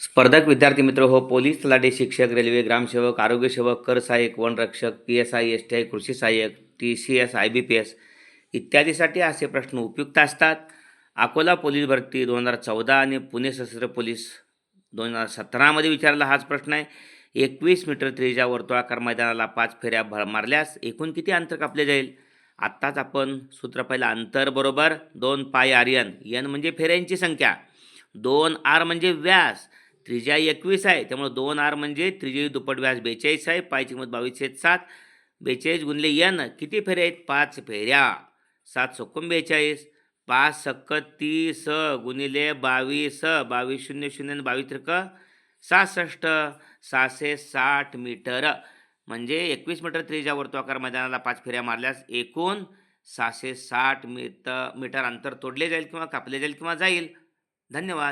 स्पर्धक विद्यार्थी मित्र हो, पोलीस, तलाठी, शिक्षक, रेल्वे, ग्रामसेवक, आरोग्यसेवक, कर सहाय्यक, वनरक्षक, PSI, STI, कृषी सहाय्यक, TCS, IBPS इत्यादीसाठी असे प्रश्न उपयुक्त असतात. अकोला पोलीस भरती 2014 आणि पुणे सशस्त्र पोलीस 2017मध्ये विचारला हाच प्रश्न आहे. 21 मीटर त्रिज्या वर्तुळाकार मैदानाला 5 फेऱ्या मारल्यास एकूण किती अंतर कापले जाईल? आत्ताच आपण सूत्र पाहिलं. अंतर बरोबर 2 पाय RN. N म्हणजे फेऱ्यांची संख्या, 2R म्हणजे व्यास, त्रिज्या 21 आहे, त्यामुळे 2R म्हणजे त्रिज्येची दुप्पट व्यास 42 आहे. पायची किंमत 22/7. 42 गुणिले N किती फेऱ्या आहेत? 5 फेऱ्या. 7 चोक्कम 42, 5 सक्क 30 गुणिले 22, 22 शून्य शून्य आणि 22 त्रिक 66, 660 मीटर. म्हणजे 21 मीटर त्रिज्या वर्तुळाकार मैदानाला 5 फेऱ्या मारल्यास एकूण 660 मीटर अंतर तोडले जाईल किंवा कापले जाईल किंवा जाईल. धन्यवाद.